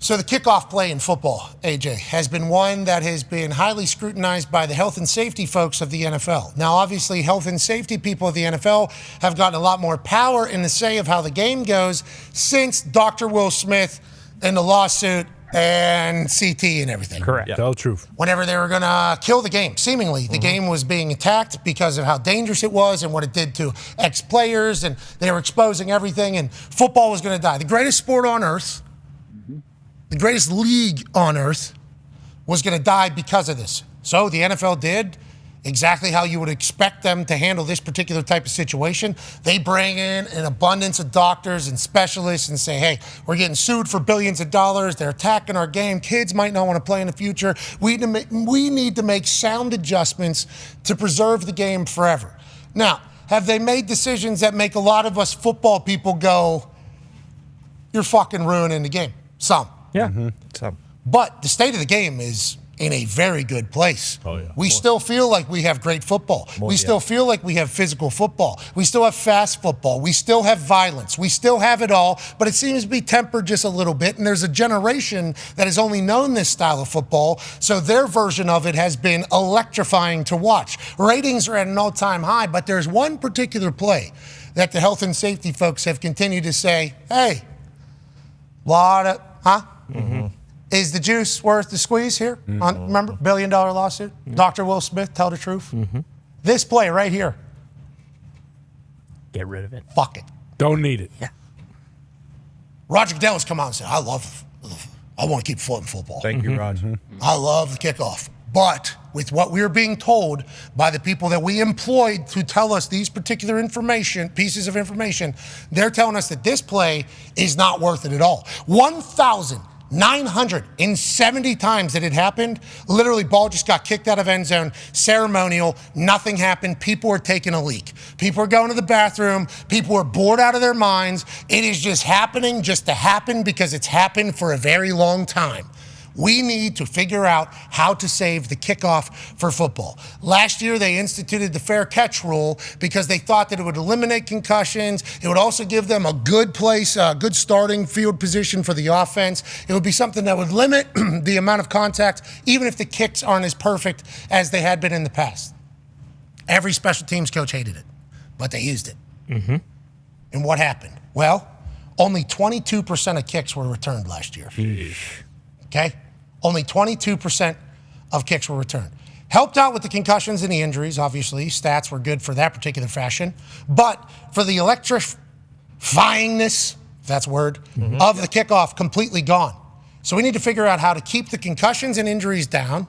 So the kickoff play in football, AJ, has been one that has been highly scrutinized by the health and safety folks of the NFL. Now, obviously, health and safety people of the NFL have gotten a lot more power in the say of how the game goes since Dr. Will Smith and the lawsuit and CT and everything. Correct. Tell the truth. Whenever they were going to kill the game, seemingly the game was being attacked because of how dangerous it was and what it did to ex-players, and they were exposing everything, and football was going to die. The greatest sport on earth, the greatest league on earth, was going to die because of this. So the NFL did exactly how you would expect them to handle this particular type of situation. They bring in an abundance of doctors and specialists and say, hey, we're getting sued for billions of dollars. They're attacking our game. Kids might not want to play in the future. We need to make sound adjustments to preserve the game forever. Now, have they made decisions that make a lot of us football people go, you're fucking ruining the game? Some. Yeah. Some. But the state of the game is in a very good place. Oh, yeah. We still feel like we have great football. We still feel like we have physical football. We still have fast football. We still have violence. We still have it all, but it seems to be tempered just a little bit. And there's a generation that has only known this style of football, so their version of it has been electrifying to watch. Ratings are at an all-time high, but there's one particular play that the health and safety folks have continued to say, hey, is the juice worth the squeeze here? Remember, $1 billion lawsuit? Dr. Will Smith, tell the truth. This play right here. Get rid of it. Fuck it. Don't need it. Yeah. Roger Goodell has come out and said, I want to keep floating football. Thank you, Roger. I love the kickoff. But with what we're being told by the people that we employed to tell us these particular pieces of information, they're telling us that this play is not worth it at all. 1,970 times that it happened, literally ball just got kicked out of end zone, ceremonial, nothing happened, people were taking a leak. People are going to the bathroom, people are bored out of their minds. It is just happening just to happen because it's happened for a very long time. We need to figure out how to save the kickoff for football. Last year, they instituted the fair catch rule because they thought that it would eliminate concussions. It would also give them a good place, a good starting field position for the offense. It would be something that would limit the amount of contact, even if the kicks aren't as perfect as they had been in the past. Every special teams coach hated it, but they used it. And what happened? Well, only 22% of kicks were returned last year. Okay? Only 22% of kicks were returned. Helped out with the concussions and the injuries, obviously. Stats were good for that particular fashion. But for the electrifyingness, if that's a word, of the kickoff, completely gone. So we need to figure out how to keep the concussions and injuries down,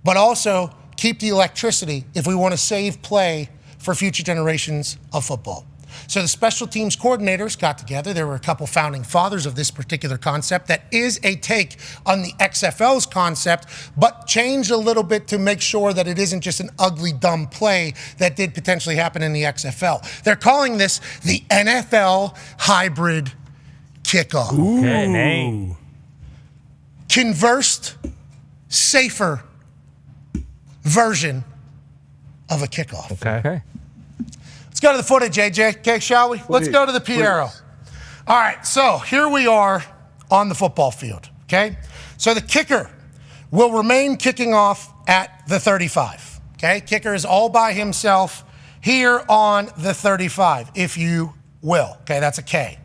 but also keep the electricity if we want to save play for future generations of football. So the special teams coordinators got together. There were a couple founding fathers of this particular concept that is a take on the XFL's concept, but changed a little bit to make sure that it isn't just an ugly, dumb play that did potentially happen in the XFL. They're calling this the NFL hybrid kickoff. Okay. Conversed, safer version of a kickoff. Okay. Let's go to the footage, AJ. Okay, shall we? Please. Let's go to the Piero. All right, so here we are on the football field, okay? So the kicker will remain kicking off at the 35, okay? Kicker is all by himself here on the 35, if you will, okay? That's a K.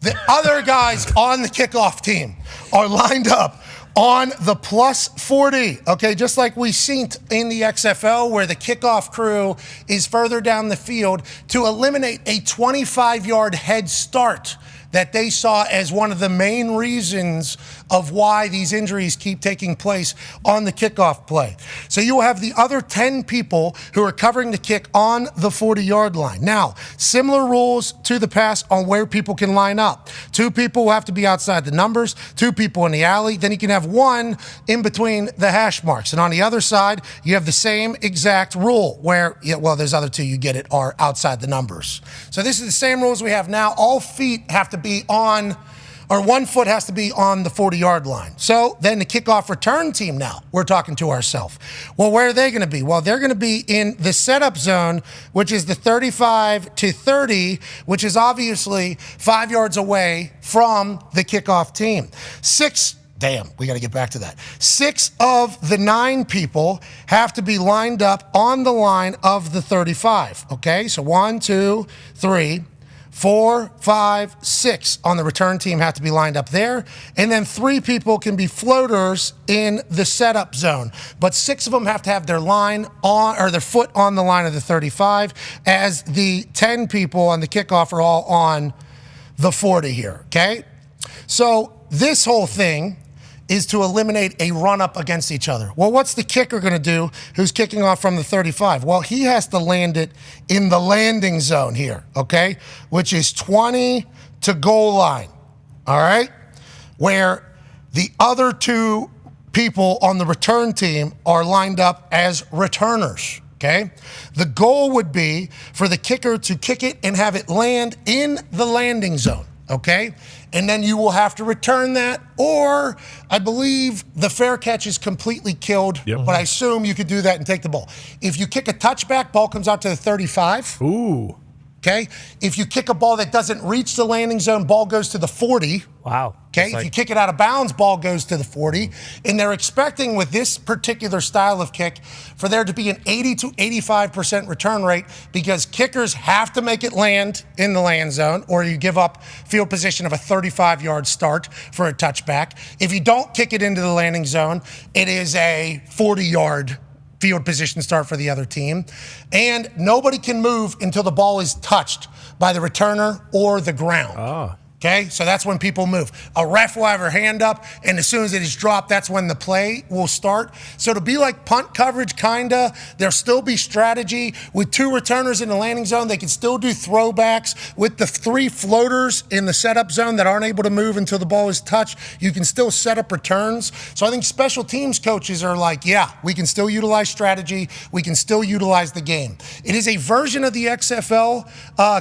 The other guys on the kickoff team are lined up on the plus 40, okay, just like we've seen in the XFL where the kickoff crew is further down the field to eliminate a 25-yard head start that they saw as one of the main reasons of why these injuries keep taking place on the kickoff play. So you will have the other 10 people who are covering the kick on the 40-yard line. Now, similar rules to the pass on where people can line up. 2 people will have to be outside the numbers, 2 people in the alley, then you can have 1 in between the hash marks. And on the other side, you have the same exact rule where, there's other 2, you get it, are outside the numbers. So this is the same rules we have now. All feet have to be on or 1 foot has to be on the 40-yard line. So then the kickoff return team now, we're talking to ourselves. Well, where are they going to be? Well, they're going to be in the setup zone, which is the 35 to 30, which is obviously 5 yards away from the kickoff team. We got to get back to that. 6 of the 9 people have to be lined up on the line of the 35. Okay, so 1, 2, 3, 4, 5, 6 on the return team have to be lined up there. And then 3 people can be floaters in the setup zone. But 6 of them have to have their line on, or their foot on the line of the 35, as the 10 people on the kickoff are all on the 40 here, okay? So this whole thing is to eliminate a run-up against each other. Well, what's the kicker going to do who's kicking off from the 35? Well, he has to land it in the landing zone here, okay, which is 20 to goal line, all right, where the other 2 people on the return team are lined up as returners. Okay, the goal would be for the kicker to kick it and have it land in the landing zone. Okay, and then you will have to return that, or I believe the fair catch is completely killed, but I assume you could do that and take the ball. If you kick a touchback, ball comes out to the 35. Ooh. Okay, if you kick a ball that doesn't reach the landing zone, ball goes to the 40. Wow. Okay, if you kick it out of bounds, ball goes to the 40. And they're expecting with this particular style of kick for there to be an 80 to 85% return rate, because kickers have to make it land in the land zone, or you give up field position of a 35-yard start for a touchback. If you don't kick it into the landing zone, it is a 40-yard field position start for the other team. And nobody can move until the ball is touched by the returner or the ground. Oh. Okay, so that's when people move. A ref will have her hand up, and as soon as it is dropped, that's when the play will start. So it'll be like punt coverage, kinda. There'll still be strategy. With 2 returners in the landing zone, they can still do throwbacks. With the 3 floaters in the setup zone that aren't able to move until the ball is touched, you can still set up returns. So I think special teams coaches are like, yeah, we can still utilize strategy. We can still utilize the game. It is a version of the XFL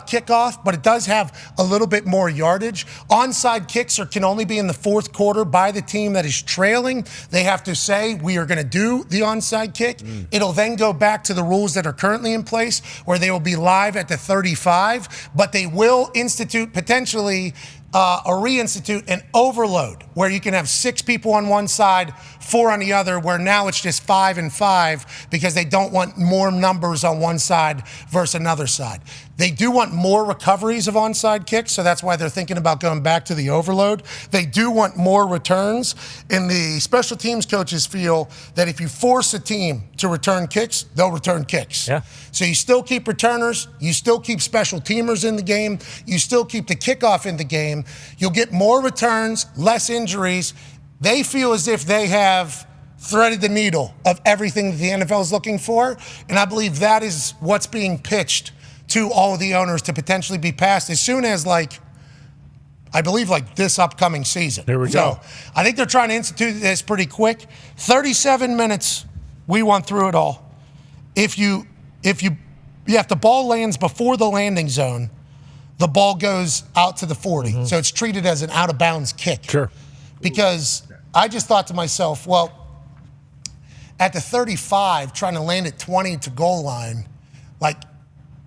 kickoff, but it does have a little bit more yardage. Onside kicks can only be in the 4th quarter by the team that is trailing. They have to say, we are going to do the onside kick. It'll then go back to the rules that are currently in place, where they will be live at the 35, but they will institute potentially or reinstitute an overload where you can have 6 people on one side, 4 on the other, where now it's just 5 and 5 because they don't want more numbers on one side versus another side. They do want more recoveries of onside kicks, so that's why they're thinking about going back to the overload. They do want more returns, and the special teams coaches feel that if you force a team to return kicks, they'll return kicks. Yeah. So you still keep returners, you still keep special teamers in the game, you still keep the kickoff in the game. You'll get more returns, less injuries. They feel as if they have threaded the needle of everything that the NFL is looking for, and I believe that is what's being pitched to all of the owners to potentially be passed as soon as, I believe, this upcoming season. There we go. I think they're trying to institute this pretty quick. 37 minutes, we went through it all. If the ball lands before the landing zone, the ball goes out to the 40. So it's treated as an out-of-bounds kick. Sure. Because I just thought to myself, well, at the 35, trying to land at 20 to goal line,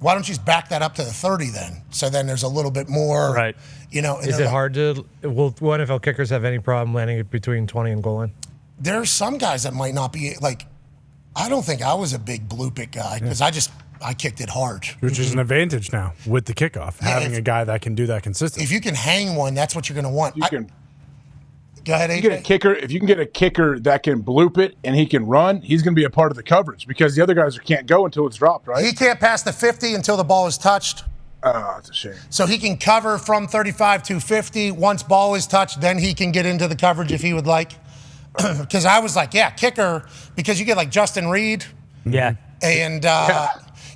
why don't you just back that up to the 30 then? So then there's a little bit more, Right. Is it hard to, will NFL kickers have any problem landing it between 20 and goal line? There's some guys that might not be, I don't think I was a big bloop it guy because I kicked it hard. Which is an advantage now with the kickoff, having a guy that can do that consistently. If you can hang one, that's what you're going to want. Go ahead, AJ. Get a kicker. If you can get a kicker that can bloop it and he can run, he's going to be a part of the coverage because the other guys can't go until it's dropped, right? He can't pass the 50 until the ball is touched. Oh, it's a shame. So he can cover from 35 to 50. Once ball is touched, then he can get into the coverage if he would like. Because I was like, yeah, kicker, because you get Justin Reed. Yeah. And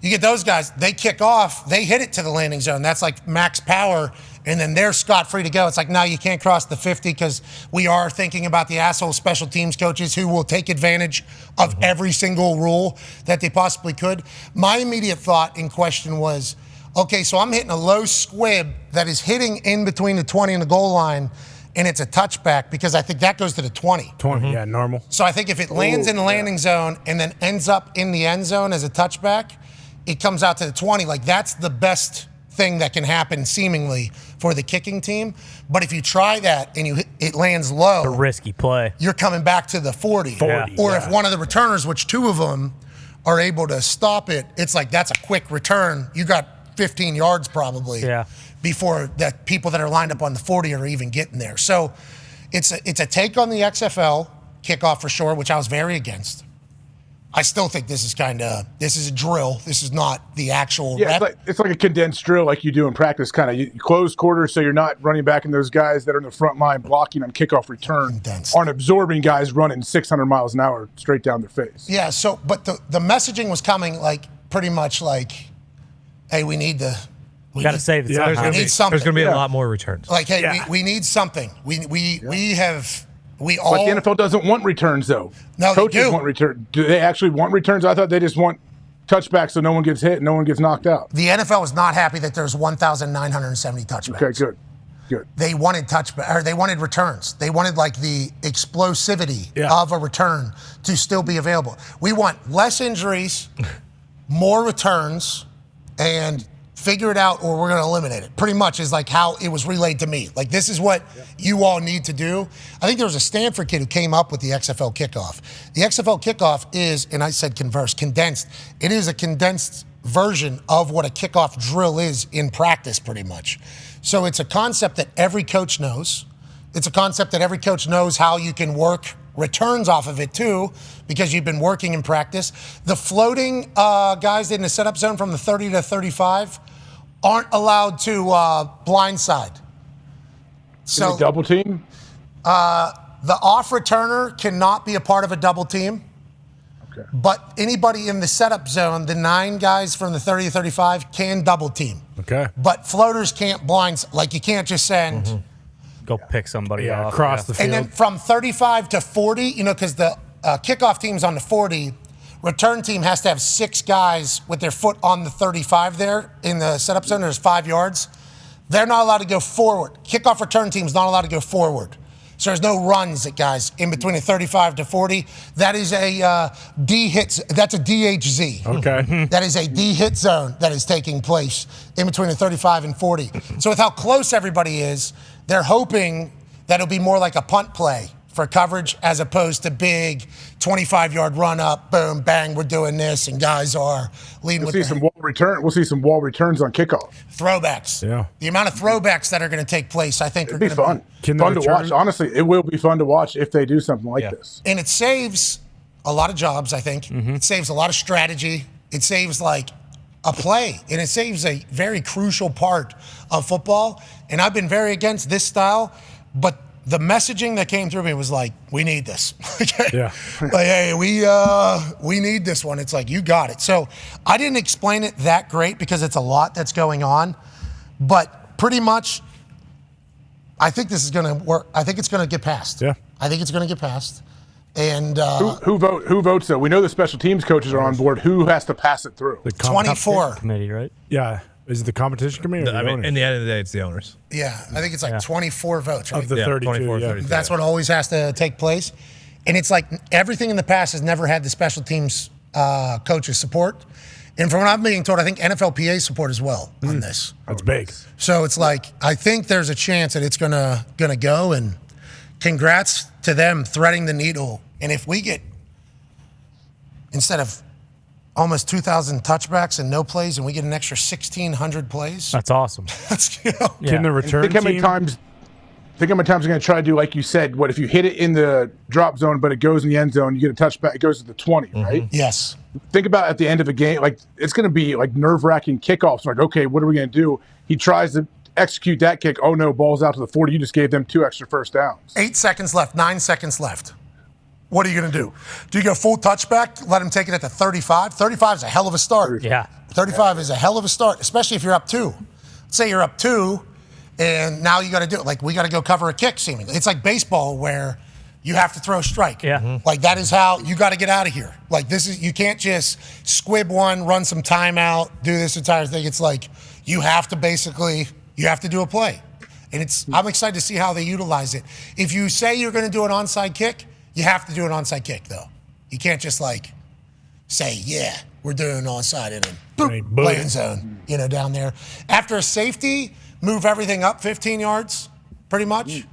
you get those guys, they kick off, they hit it to the landing zone. That's max power. And then they're scot-free to go. It's no, you can't cross the 50 because we are thinking about the asshole special teams coaches who will take advantage of every single rule that they possibly could. My immediate thought in question was, okay, so I'm hitting a low squib that is hitting in between the 20 and the goal line. and it's a touchback, because I think that goes to the 20. 20, yeah, normal. So I think if it lands in the landing zone and then ends up in the end zone as a touchback, it comes out to the 20. Like, that's the best thing that can happen seemingly for the kicking team. But if you try that and it lands low, A risky play. you're coming back to the 40. 40, Or yeah. if one of the returners, which two of them are able to stop it, it's like that's a quick return. You got 15 yards probably before that people that are lined up on the 40 are even getting there. So it's a take on the XFL kickoff for sure, which I was very against. I still think this is a drill. This is not the actual rep. It's like a condensed drill like you do in practice, kind of. You close quarters so you're not running back, and those guys that are in the front line blocking on kickoff return Condensed. aren't absorbing guys running 600 miles an hour straight down their face. Yeah, so, but the messaging was coming like pretty much like, hey, we need to. We got to save it. Yeah. We need something. There's going to be a lot more returns. Like, hey, Yeah. we need something. We But all. the NFL doesn't want returns, though. No, they Coaches do. want return. Do they actually want returns? I thought they just want touchbacks so no one gets hit and no one gets knocked out. The NFL was not happy that there's 1,970 touchbacks. Okay, good. They wanted they wanted returns. They wanted like the explosivity Yeah. of a return to still be available. We want less injuries, more returns, and figure it out or we're going to eliminate it. Pretty much is like how it was relayed to me. Like, this is what you all need to do. I think there was a Stanford kid who came up with the XFL kickoff. The XFL kickoff is, and I said condensed. It is a condensed version of what a kickoff drill is in practice, pretty much. So it's a concept that every coach knows. It's a concept that every coach knows how you can work returns off of it too, because you've been working in practice. The floating guys in the setup zone from the 30 to 35 aren't allowed to blindside. Can they double team? The off returner cannot be a part of a double team. Okay. But anybody in the setup zone, the 9 guys from the 30 to 35 can double team. Okay. But floaters can't blindside. Like, you can't just send. Go pick somebody Yeah, off. across the field. And then from 35 to 40, because the kickoff team's on the 40, return team has to have 6 guys with their foot on the 35 there in the setup zone. There's 5 yards. They're not allowed to go forward. Kickoff return team's not allowed to go forward. So there's no runs at guys in between the 35 to 40. That is a D hit. That's a DHZ. Okay. That is a D hit zone that is taking place in between the 35 and 40. So with how close everybody is, they're hoping that it'll be more like a punt play for coverage as opposed to big 25-yard run up, boom, bang, we're doing this, and guys are leading We'll with see some wall return. We'll see some wall returns on kickoff. throwbacks. Yeah. The amount of throwbacks that are going to take place, I think, It'd are be going to fun. Can the Fun to return- watch. Honestly, it will be fun to watch if they do something like this. And it saves a lot of jobs, I think. It saves a lot of strategy. It saves like a play, and it saves a very crucial part of football. And I've been very against this style, but the messaging that came through me was like, we need this. Okay? Yeah. Like, hey, we need this one. It's like, you got it. So I didn't explain it that great because it's a lot that's going on, but pretty much I think this is going to work. I think it's going to get passed. Yeah. I think it's going to get passed. And Who votes though? We know the special teams coaches are on board. Who has to pass it through? The 24. Committee, right? Yeah. Is it the competition committee or the I mean, owners? in the end of the day, it's the owners. Yeah, I think it's like 24 votes, right? Of the Yeah, 32, 24, yeah. 32. That's what always has to take place. And it's like everything in the past has never had the special teams coaches support. And from what I'm being told, I think NFLPA support as well on this. That's big. So it's like, I think there's a chance that it's gonna go, and congrats to them threading the needle. And if we get, instead of almost 2,000 touchbacks and no plays, and we get an extra 1,600 plays, That's awesome. that's, Can the return Think how many team? times? Think how many times they're going to try to do like you said. What if you hit it in the drop zone, but it goes in the end zone? You get a touchback. It goes to the 20, right? yes. Think about at the end of a game, like it's going to be like nerve-wracking kickoffs. Like, okay, what are we going to do? He tries to execute that kick. Oh no, ball's out to the 40. You just gave them 2 extra first downs. 8 seconds left, 9 seconds left. What are you going to do? Do you go full touchback, let him take it at the 35? 35 is a hell of a start. Yeah. 35 is a hell of a start, especially if you're up 2. Let's say you're up 2, and now you got to do it. Like, we got to go cover a kick, seemingly. It's like baseball where you have to throw a strike. Yeah. Like, that is how you got to get out of here. Like, this is, you can't just squib one, run some timeout, do this entire thing. It's like you have to basically, you have to do a play. And I'm excited to see how they utilize it. If you say you're going to do an onside kick, you have to do an onside kick, though. You can't just say, yeah, we're doing an onside and then boop, land zone, down there. After a safety, move everything up 15 yards, pretty much,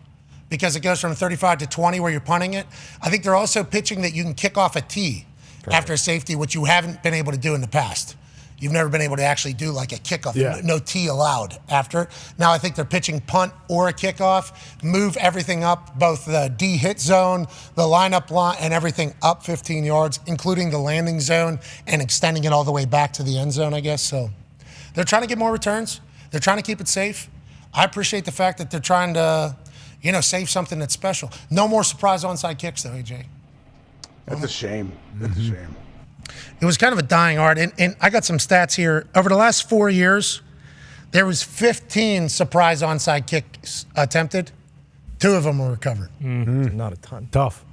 because it goes from 35 to 20 where you're punting it. I think they're also pitching that you can kick off a tee after a safety, which you haven't been able to do in the past. You've never been able to actually do like a kickoff. Yeah. No tee allowed after it. Now I think they're pitching punt or a kickoff, move everything up, both the D hit zone, the lineup line, and everything up 15 yards, including the landing zone and extending it all the way back to the end zone, I guess. So they're trying to get more returns. They're trying to keep it safe. I appreciate the fact that they're trying to, save something that's special. No more surprise onside kicks, though, AJ. That's a shame. That's a shame. It was kind of a dying art. And I got some stats here. Over the last 4 years, there was 15 surprise onside kicks attempted. 2 of them were recovered. Not a ton. Tough.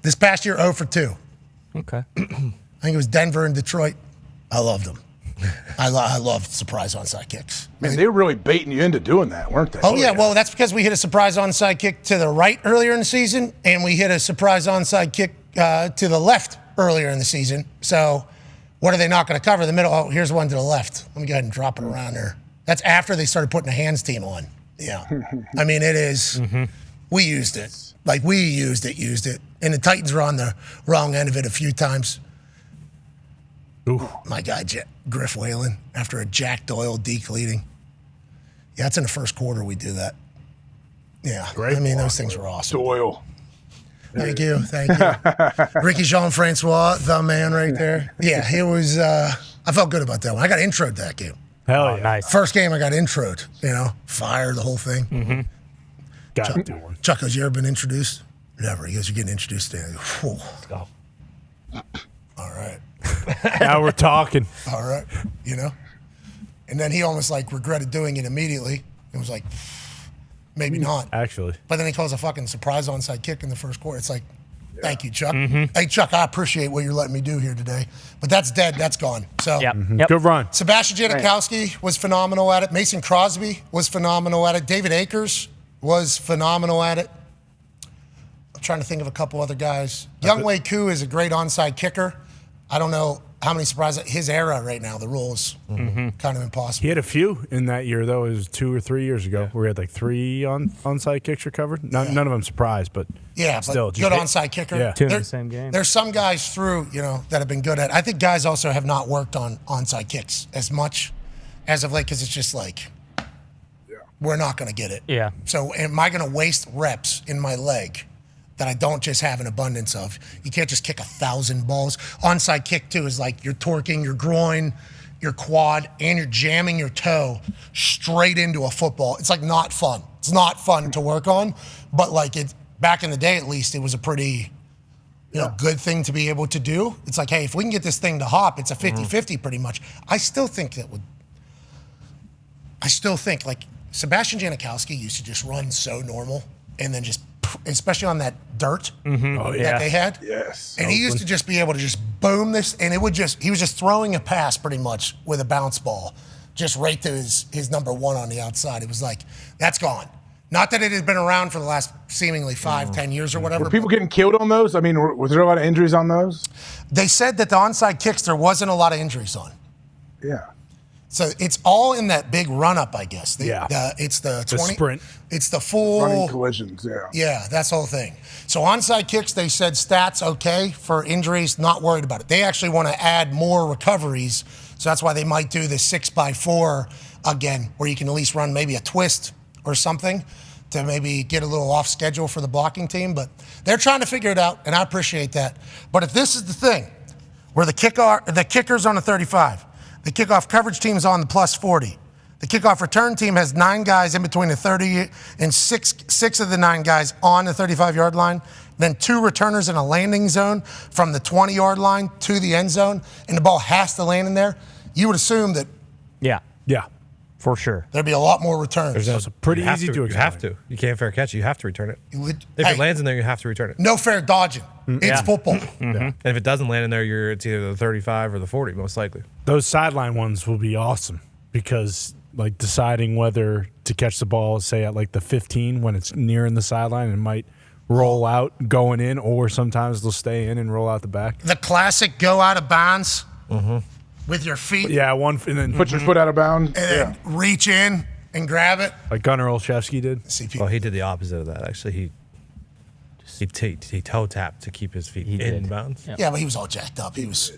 This past year, 0 for 2. Okay. I think it was Denver and Detroit. I loved them. I loved surprise onside kicks. Man, they were really baiting you into doing that, weren't they? Oh, yeah. Well, that's because we hit a surprise onside kick to the right earlier in the season, and we hit a surprise onside kick to the left earlier in the season. So what are they not going to cover? The middle. Oh, here's one to the left. Let me go ahead and drop it around there. That's after they started putting a hands team on. Yeah. I mean, it is. We used it. We used it. And the Titans were on the wrong end of it a few times. Ooh. My guy, Griff Whalen, after a Jack Doyle decleating. Yeah, it's in the first quarter we do that. Yeah. Great. I mean, those things were awesome. Doyle. Thank you. Ricky Jean-Francois, the man right there. Yeah, it was, I felt good about that one. I got introed to that game. Hell yeah. Nice. First game I got introed, fire, the whole thing. Got to do one. Chuck, has you ever been introduced? Never. He goes, you're getting introduced to it. Let's go. All right. Now we're talking. All right. And then he almost regretted doing it immediately. It was maybe not. Actually. But then he calls a fucking surprise onside kick in the first quarter. It's thank you, Chuck. Hey, Chuck, I appreciate what you're letting me do here today. But that's dead. That's gone. So Yep. Good run. Sebastian Janikowski was phenomenal at it. Mason Crosby was phenomenal at it. David Akers was phenomenal at it. I'm trying to think of a couple other guys. Young Wei Koo is a great onside kicker. I don't know how many surprises. His era right now, the rules kind of impossible. He had a few in that year, though. It was 2 or 3 years ago where he had 3 onside kicks recovered. None of them surprised, but still. Good onside kicker. Yeah. 2 in the same game. There's some guys through, that have been good at it. I think guys also have not worked on onside kicks as much as of late because it's just we're not going to get it. Yeah. So am I going to waste reps in my leg that I don't just have an abundance of? You can't just kick 1,000 balls. Onside kick, too, is you're torquing your groin, your quad, and you're jamming your toe straight into a football. It's not fun. It's not fun to work on, but back in the day, at least, it was a pretty good thing to be able to do. It's hey, if we can get this thing to hop, it's a 50-50 pretty much. I still think Sebastian Janikowski used to just run so normal and then just, especially on that dirt that they had. Yes. And he used to just be able to just boom this, and he was just throwing a pass pretty much with a bounce ball, just right to his number 1 on the outside. It was that's gone. Not that it had been around for the last seemingly 5-10 years or whatever. Were people getting killed on those? I mean, was there a lot of injuries on those? They said that the onside kicks, there wasn't a lot of injuries on. Yeah. So it's all in that big run-up, I guess. It's the 20. Sprint. It's the full. Running collisions, yeah. Yeah, that's the whole thing. So onside kicks, they said stats okay for injuries, not worried about it. They actually want to add more recoveries, so that's why they might do the 6x4 again, where you can at least run maybe a twist or something to maybe get a little off schedule for the blocking team. But they're trying to figure it out, and I appreciate that. But if this is the thing, where the kicker's on the 35, the kickoff coverage team is on the plus 40. The kickoff return team has 9 guys in between the 30 and six of the 9 guys on the 35-yard line. Then 2 returners in a landing zone from the 20-yard line to the end zone, and the ball has to land in there. You would assume that Yeah. Yeah. For sure. there'd be a lot more returns. It's pretty easy to You have explain. to. You can't fair catch it. You have to return it. If Hey, it lands in there, you have to return it. no fair dodging. It's football. And if it doesn't land in there, it's either the 35 or the 40, most likely. Those sideline ones will be awesome because like deciding whether to catch the ball, say at like the 15 when it's nearing the sideline and might roll out going in, or sometimes they'll stay in and roll out the back. The classic go out of bounds with your feet. Yeah, and then Put your foot out of bounds. And then reach in and grab it. like Gunnar Olszewski did. Well, he did the opposite of that. Actually, he toe tapped to keep his feet in bounds. Yeah, but he was all jacked up. He was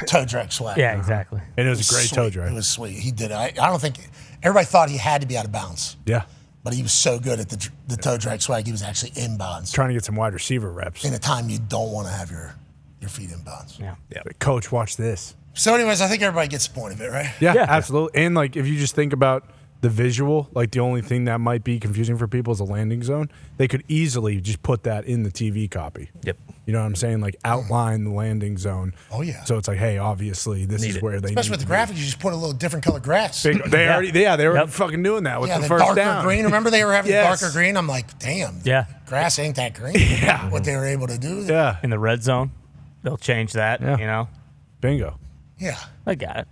toe drag swag. Yeah, exactly. And it was a great toe drag. It was sweet. He did it. I don't think everybody thought he had to be out of bounds. Yeah. But he was so good at the toe drag swag, he was actually in bounds. Trying to get some wide receiver reps. In a time you don't want to have your feet in bounds. Yeah. Coach, watch this. So, anyways, I think everybody gets the point of it, right? Yeah, absolutely. And like if you just think about the visual, like the only thing that might be confusing for people is the landing zone. They could easily just put that in the TV copy. Yep. You know what I'm saying? Like outline the landing zone. Oh, yeah. So it's like, hey, obviously this is where they Especially with the graphics, you just put a little different color grass. They were fucking doing that with the first darker down. green. Remember they were having Yes. darker green? I'm like, damn. Yeah. Grass ain't that green. Yeah. What they were able to do. Yeah. In the red zone, they'll change that, Yeah. you know. Bingo. Yeah. I got it.